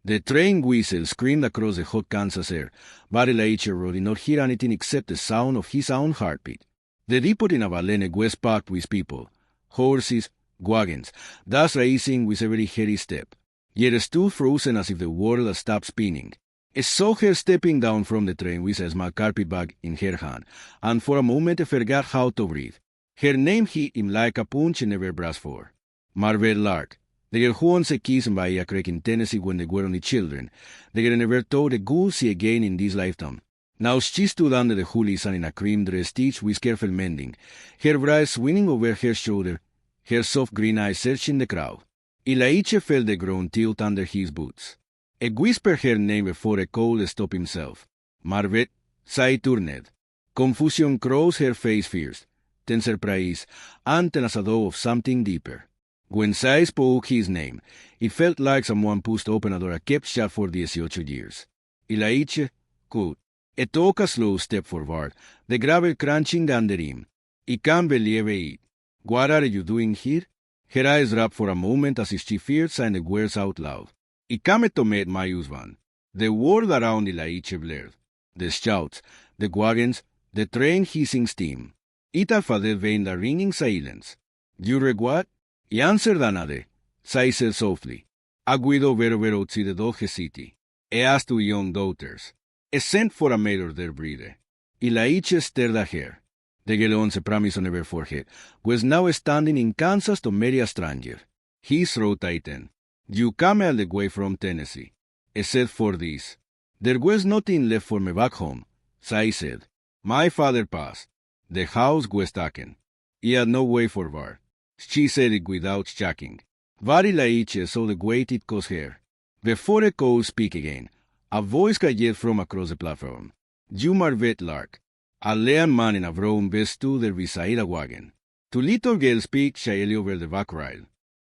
The train whistle screamed across the hot Kansas air, but Elijah Road did not hear anything except the sound of his own heartbeat. The depot in Avalene was packed with people, horses, wagons, thus rising with every heavy step. Yet stood frozen as if the world had stopped spinning. I saw her stepping down from the train with a small carpet bag in her hand, and for a moment I forgot how to breathe. Her name hit him like a punch I never braced for. Marbbeth Lark, the girl who once kissed by a creek in Tennessee when they were only children, the girl never thought they would see again in this lifetime. Now she stood under the holy sun in a cream dress stitched with careful mending, her brows swinging over her shoulder, her soft green eyes searching the crowd. Elijah felt the ground tilt under his boots. He whispered her name before a cold stopped himself. Marbbeth, Sai turned. Confusion crossed her face first, then surprise, and then a shadow of something deeper. When Sai spoke his name, it felt like someone pushed open a door I kept shut for 18 years. Elijah, good. He took a slow step forward, the gravel crunching under him. I can't believe it. What are you doing here? Her eyes dropped for a moment as if she feared saying the words out loud. I came to meet my husband. The world around Elijah blurred. The shouts, the wagons, the train hissing steam. It had faded in the ringing silence. You regret? He answered another. Sai said softly. A widow very outside the Dodge City. He asked 2 young daughters. He sent for a maid order breeder. Elijah stared at her. The girl once promise on her forehead was now standing in Kansas to marry a stranger. His throat tightened. You come all the way from Tennessee. He said for this. There was nothing left for me back home. Sai said. My father passed. The house was taken. He had no way forward. She said it without checking. But Elijah saw the weight it cost her. Before he could speak again, a voice called from across the platform. You Marbbeth Lark. A lean man in a brown vest stood there beside a wagon. 2 little girls peeked shyly over the back rail.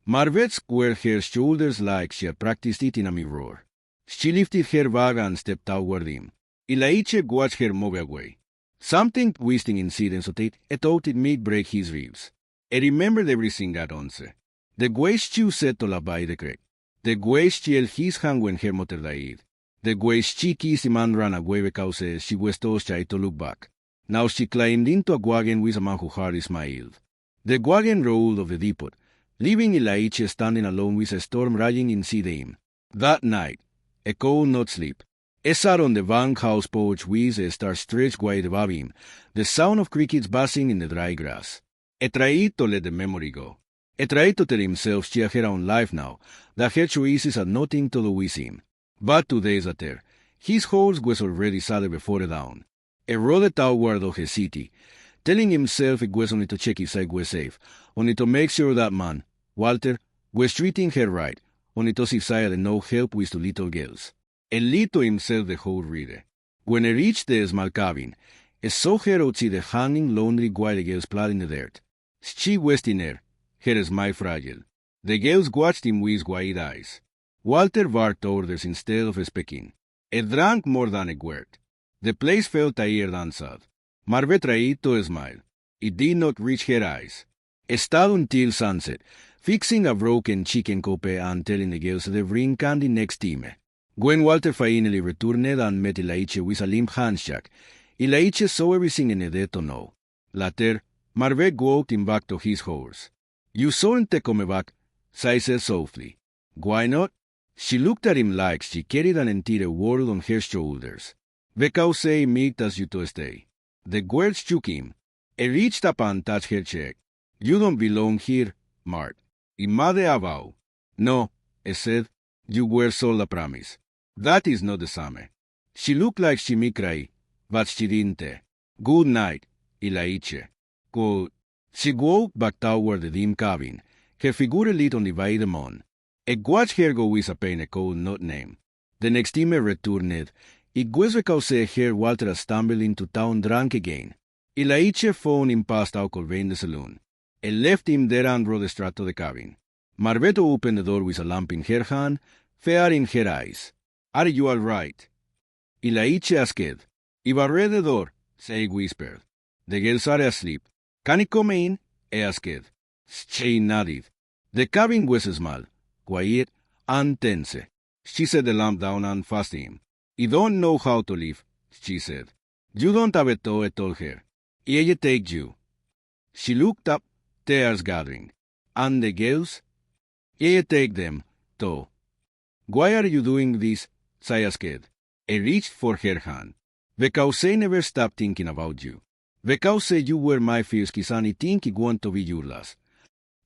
Marbbeth squared her shoulders like she had practiced it in a mirror. She lifted her bag and stepped toward him. Elijah watched her move away. Something twisting inside him so that he thought it might break his ribs. He remembered everything at once. The way she settled by the creek. The way she held his hand when her mother died. The way she kissed him and ran away because she was too shy to look back. Now she climbed into a wagon with a man who hardly smiled. The wagon rolled off the depot, leaving Elijah standing alone with a storm raging inside him. That night, he could not sleep. He sat on the bunkhouse porch with the stars stretched wide above him, the sound of crickets buzzing in the dry grass. He tried to let the memory go. He tried to tell himself she had her own life now, that her choices had nothing to do with him. But 2 days later, his horse was already saddled before the dawn. He rode toward the city, telling himself it was only to check if I was safe, only to make sure that man, Walter, was treating her right, only to see if I had no help with 2 little girls. He lit to himself the whole reader. When he reached the small cabin, he saw her outside the hanging laundry while the girls played in the dirt. She was in air, her smile fragile. The girls watched him with wide eyes. Walter barked orders instead of speaking. He drank more than a word. The place felt tired and sad. Marbbeth tried to smile. It did not reach her eyes. He stayed until sunset, fixing a broken chicken coop and telling the girls to bring candy next time. When Walter finally returned and met Elijah with a limp handshake, Elijah saw everything he needed to know. Later, Marbbeth walked him back to his horse. You saw te come back, Sai said softly. Why not? She looked at him like she carried an entire world on her shoulders. Because I meet as you to stay. The words shook him. He reached up and touched her cheek. You don't belong here, Mark. I made a vow. No, he said. You were sold a promise. That is not the same. She looked like she might cry, but she didn't. Good night, Elijah. Good. She walked back toward the dim cabin, her figure lit only by the moon. I watched her go with a pain I could not name. The next time I returned, it was because I heard Walter stumble into town drunk again. Elijah phoned him past Uncle Ben the saloon. I left him there and rode straight to the cabin. Marbbeth opened the door with a lamp in her hand, fire in her eyes. Are you all right? Elijah asked. I barred the door, she whispered. The girls are asleep. Can I come in? He asked. She nodded. The cabin was small, quiet, and tense. She set the lamp down and faced him. "You don't know how to live," she said. "You don't have it all, told her. I take you." She looked up, tears gathering. "And the girls?" "I take them, too." "Why are you doing this?" I asked. I reached for her hand. "Because I never stopped thinking about you. Because you were my first kiss and I think I want to be your last."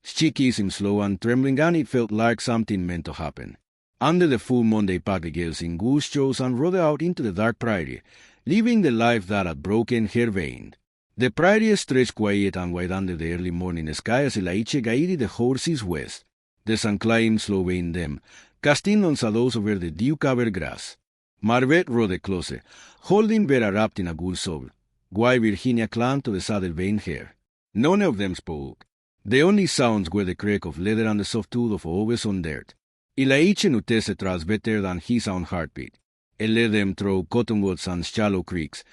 She kissed him slow and trembling, and it felt like something meant to happen. Under the full moon they packed the girls in goose shows and rode out into the dark prairie, living the life that had broken her vein. The prairie stretched quiet and wide under the early morning sky as Elaiche guided the horses west. The sun climbed slowly in them, casting on shadows over the dew-covered grass. Marbbeth rode closer, holding Vera wrapped in a gold soul, while Virginia clung to the saddle-veined hair. None of them spoke. The only sounds were the crack of leather and the soft thud of hooves on dirt. Elaiche knew the tracks better than his own heartbeat. He led them through cottonwoods and shallow creeks,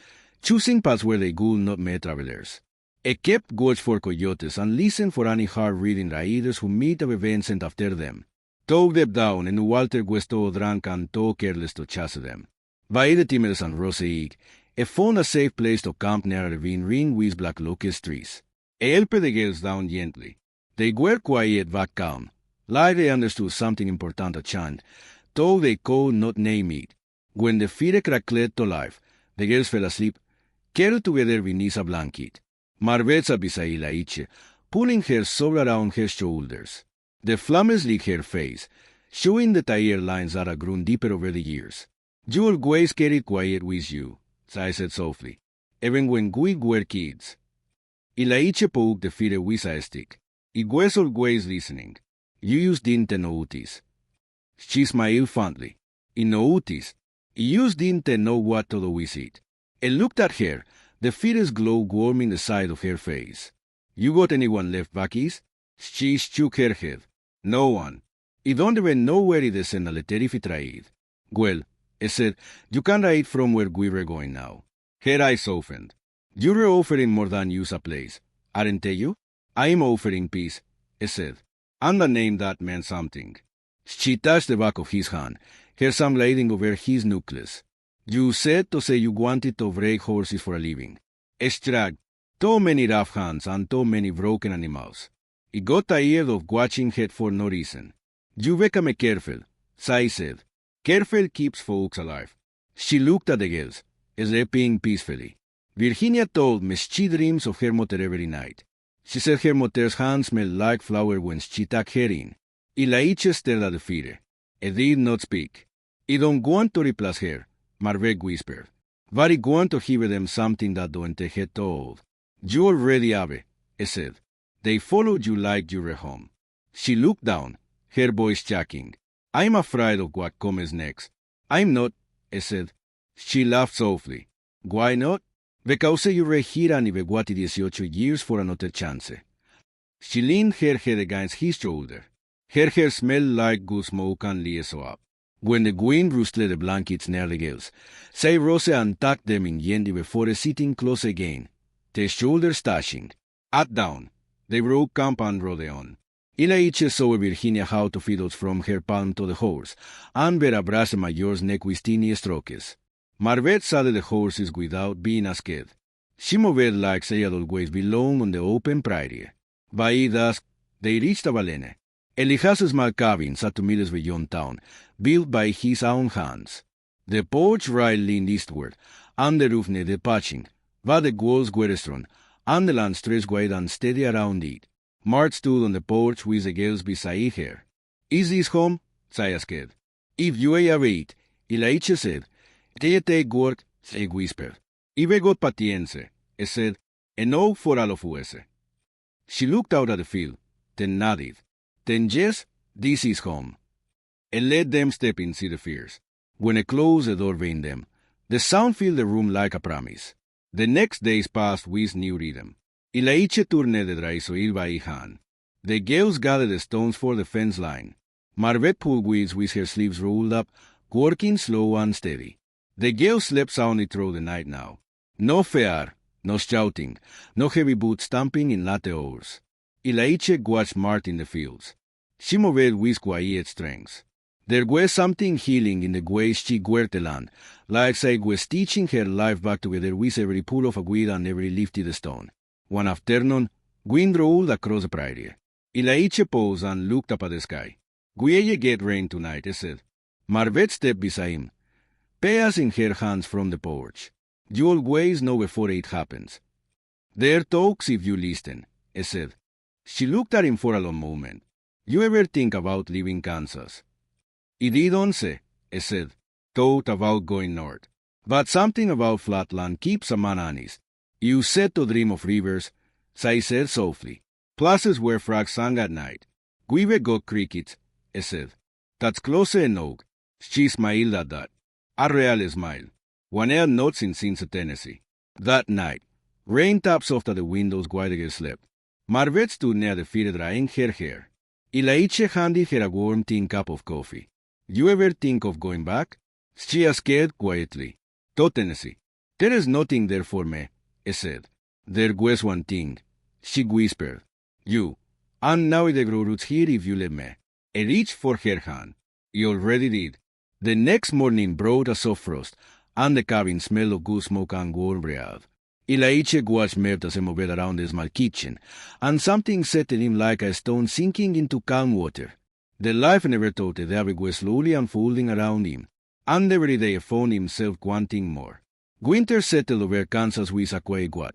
choosing paths where they would not meet travelers. He kept watch for coyotes and listened for any hard-reading riders who might have been sent after them. Took them down, and Walter was too drunk and too careless to chase them. By the timers and Roseig, he found a safe place to camp near a ravine ringed with black locust trees. He helped the girls down gently. They were quiet but calm, like they understood something important at hand, though they could not name it. When the fire crackled to life, the girls fell asleep, curled together beneath a blanket. Marbbeth sat beside Elaiche, pulling her soul around her shoulders. The flames licked her face, showing the tired lines that had grown deeper over the years. "You always carried quiet with you," I said softly, "even when we were kids." Elaiche poked the fire with a stick. "It was always listening. You just didn't notice." She smiled fondly. "I noticed. You just didn't know what to do with it." I looked at her, the fire's glow warming the side of her face. "You got anyone left back east?" She shook her head. "No one. I don't even know where it is in the letter if I tried." "Well," I said, "you can ride from where we were going now." Her eyes softened. "You're offering more than use a place, aren't you?" "I'm offering peace," I said, "and a name that meant something." She touched the back of his hand, her thumb gliding over his knuckles. "You said to say you wanted to break horses for a living." I shrugged. "Too many rough hands and too many broken animals. I got tired of watching her for no reason." "You become careful," I said. "Careful keeps folks alive." She looked at the girls, sleeping peacefully. Virginia told me she dreams of her mother every night. She said her mother's hands smelled like flour when she took her in. Elaiche stared at the fire. I did not speak. "I don't want to replace her," Marbbeth whispered, "but I want to give them something that don't get old." "You already have," I said. "They followed you like you were home." She looked down, her voice shaking. "I'm afraid of what comes next." "I'm not," I said. She laughed softly. "Why not?" "Because you were here and I've waited 18 years for another chance." She leaned her head against his shoulder. Her hair smelled like good smoke and liaison. When the wind rustled the blankets near the girls, I rose and tucked them in gently before sitting close again, their shoulders touching. At dawn, they broke camp and rode on. Elaiche saw Virginia how to fiddles from her palm to the horse, and Vera brushed Mayor's neck with teeny strokes. Marbbeth saddled the horses without being asked. She moved like they had always belonged on the open prairie. By dusk, they reached a balene. Elijah's small cabin sat 2 miles beyond town, built by his own hands. The porch rail leaned eastward, and the roof needed patching, but the walls were strong, and the land stretched wide and steady around it. Mark stood on the porch with the girls beside her. "Is this home?" I asked. "If you have it," Elaiche said. "They take work," I whispered. "I've got patience," I said, "enough for all of us." She looked out at the field, then nodded. "Then yes, this is home." I let them step inside the fierce. When I closed the door behind them, the sound filled the room like a promise. The next days passed with new rhythm. Elaiche turned the dry soil by hand. The girls gathered the stones for the fence line. Marbbeth pulled weeds with her sleeves rolled up, working slow and steady. The girls slept soundly through the night now. No fear, no shouting, no heavy boots stamping in latte oars. Elaiche watched Mark in the fields. She moved with quiet strength. There was something healing in the way she worked the land, like she was stitching her life back together with every pull of a weed and every lifted stone. One afternoon, wind rolled across the prairie. Ilaiche paused and looked up at the sky. "Will get rain tonight," he said. Marbbeth stepped beside him, passing her hands from the porch. "You always know before it happens. There talks if you listen," he said. She looked at him for a long moment. "You ever think about leaving Kansas?" "I did once," he said. "Thought about going north. But something about flatland keeps a man honest. You said to dream of rivers," she said softly. "Places where frogs sang at night. We've got crickets," he said. "That's close enough." She smiled at that. A real smile. One had not seen since Tennessee. That night, rain tapped soft at the windows while they slept. Marbbeth stood near the fire drying her hair. Ilaiche handed her a warm tin cup of coffee. "You ever think of going back?" She asked quietly. "To Tennessee. There is nothing there for me," he said. "There was one thing," she whispered. "You. And now the grow roots here if you let me." He reached for her hand. He already did. The next morning brought a soft frost, and the cabin smelled of good smoke and warm breath. Ilaiche watched Marbbeth move around the small kitchen, and something settled him like a stone sinking into calm water. The life never thought the day was slowly unfolding around him, and every day he found himself wanting more. Winter settled over Kansas with a quiet guard,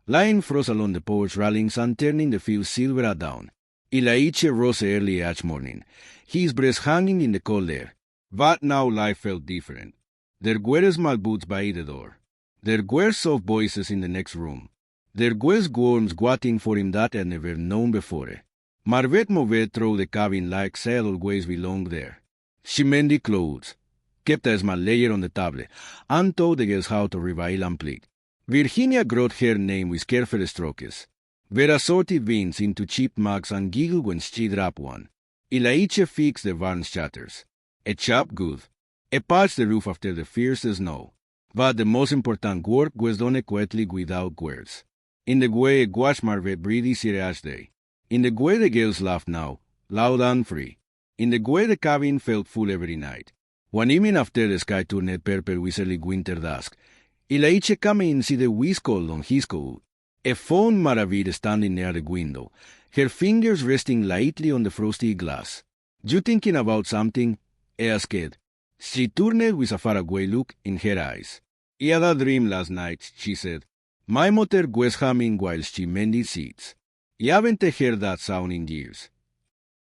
lying frost along the porch railings and turning the fields silver at dawn. Ilaiche rose early each morning, his breath hanging in the cold air. But now life felt different. There were small boots by the door. There were soft voices in the next room. There was worms waiting for him that had never known before. Marbbeth moved through the cabin like she had always belonged there. She mended clothes, kept a small layer on the table, and taught the girls how to revile and plead. Virginia wrote her name with careful strokes. Vera sorted beans into cheap mugs and giggled when she dropped one. Ilaiche fixed the barn shutters. It chopped good. It patched the roof after the fierce snow. But the most important work was done quietly without words. In the way it watched Marbbeth breathe easier each day. In the way the girls laughed now, loud and free. In the way the cabin felt full every night. One evening after the sky turned purple with early winter dusk, Ilaiche came in and see the whisk on his coat. He found Marbbeth standing near the window, her fingers resting lightly on the frosty glass. "You thinking about something?" he asked. She turned with a faraway look in her eyes. "I had a dream last night," she said. "My mother was humming while she mended seats. I haven't heard that sound in years."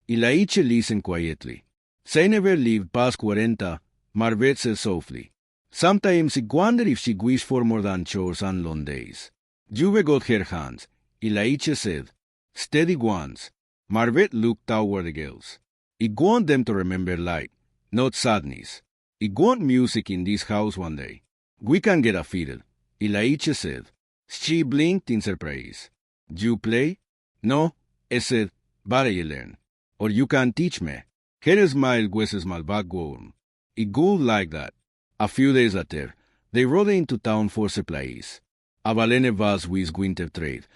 Ilaiche listened quietly. "She never lived past 40, Marbbeth said softly. Sometimes I wonder if she wished for more than chores and long days." "You've got her hands," Ilaiche said. "Steady ones." Marbbeth looked toward the girls. "I want them to remember light, not sadness. I want music in this house one day. We can get a fiddle," Ilaiche said. She blinked in surprise. "You play?" "No," he said, "but I learn. Or you can teach me." Her smile was a small but warm. It would like that. A few days later, they rode into town for supplies. A balene bus with winter trade,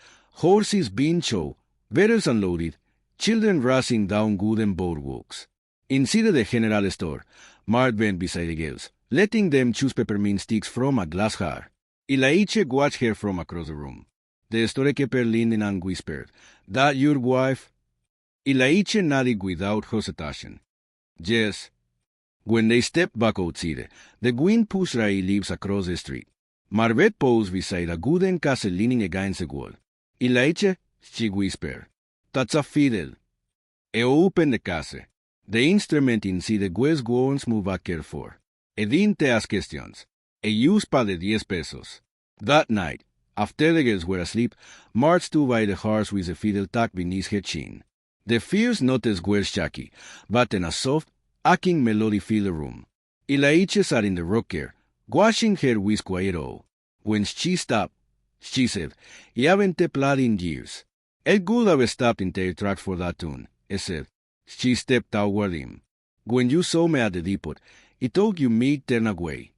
horses being shown, barrels unloaded, children rushing down wooden boardwalks. Inside the general store, Mark went beside the girls, letting them choose peppermint sticks from a glass jar. Ilaiche watched her from across the room. The storekeeper leaned in and whispered, "That your wife?" Ilaiche nodded without hesitation. "Yes." When they stepped back outside, the wind pushed dry leaves across the street. Marbbeth paused beside a wooden castle leaning against the wall. "Ilaiche," she whispered, "that's a fiddle." He opened the castle. The instrument inside was worn smooth back for. He didn't ask questions. He used paid 10 pesos. That night, after the girls were asleep, Marge stood by the hearth with the fiddle tucked beneath her chin. The fierce notes were shaky, but in a soft, aching melody filled the room. Ilaiche sat in the rocker, washing her with quiet awe. When she stopped, she said, "I haven't played in years." "It would have stopped in their tracks for that tune," he said. She stepped toward him. "When you saw me at the depot, I thought you might turn away."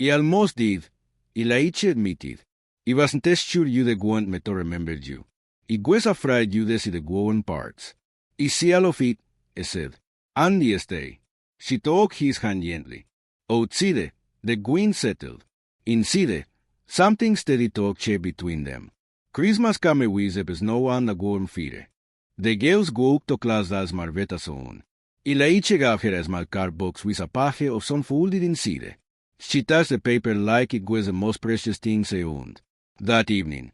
"I almost did," Ilaiche admitted. "I wasn't sure you'd want me to remember you. I was afraid you'd see the woven parts." "I see all of it," he said. "And the stay." She took his hand gently. Outside, the wind settled. Inside, something steady talk between them. Christmas came with snow and a warm fire. The girls go up to class as Marbbeth son. I laiche gave her a small card box with a page of some folded inside. She touched the paper like it was the most precious thing she owned. That evening,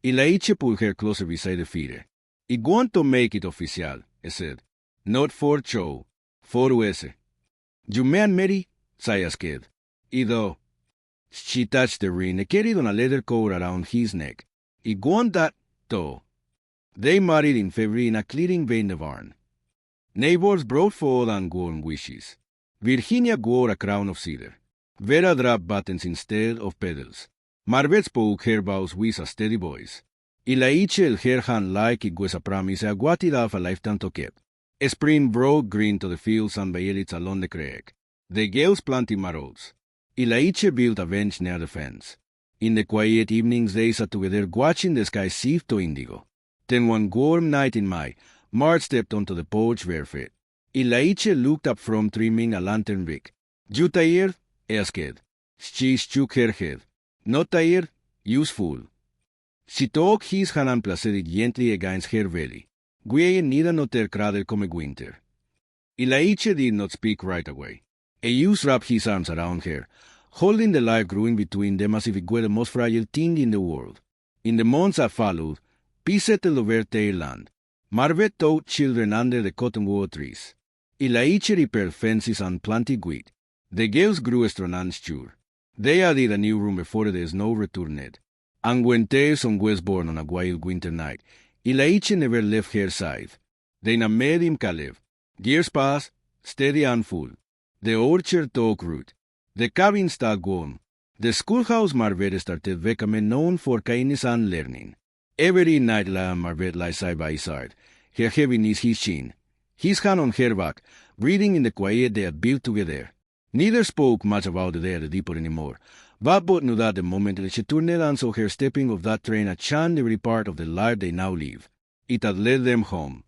I laiche pulled her closer beside the fire. I want to make it official, I said. Not for show, for us. You man Mary? I asked. I do. She touched the ring and carried on a leather cord around his neck. I want that, too. They married in February in a clearing by the barn. Neighbors brought food and warm wishes. Virginia wore a crown of cedar. Vera dropped buttons instead of pedals. Marbbeth spoke her vows with a steady voice. I laiche held her hand like it was a promise I wanted of a lifetime to keep. Spring brought green to the fields and violets along the creek. The girls planted marrows. I laiche built a bench near the fence. In the quiet evenings they sat together watching the sky shift to indigo. Then one warm night in May, Marge stepped onto the porch barefoot. I laiche looked up from trimming a lantern wick. You tired? Asked. She shook her head. Not tired, useful. She took his hand and placed it gently against her belly. We neither noter cradle come winter. I laiche did not speak right away. A youth wrapped his arms around her, holding the life growing between them as if it were the most fragile thing in the world. In the months that followed, peace settled over their land. Marbbeth taught children under the cottonwood trees. I laiche repaired fences and planted wheat. The girls grew strong and sure. They added a new room before the snow returned. And when their son was born on a wild winter night, I laiche never left her side. They made him Caleb. Years passed, steady and full. The orchard took root. The cabin stayed warm. The schoolhouse Marbbeth started becoming known for kindness and learning. Every night Marbbeth lay side by side, her head beneath his chin, his hand on her back, breathing in the quiet they had built together. Neither spoke much about the day at the depot anymore, but both knew that the moment she turned and saw her stepping off that train had changed every part of the life they now live. It had led them home.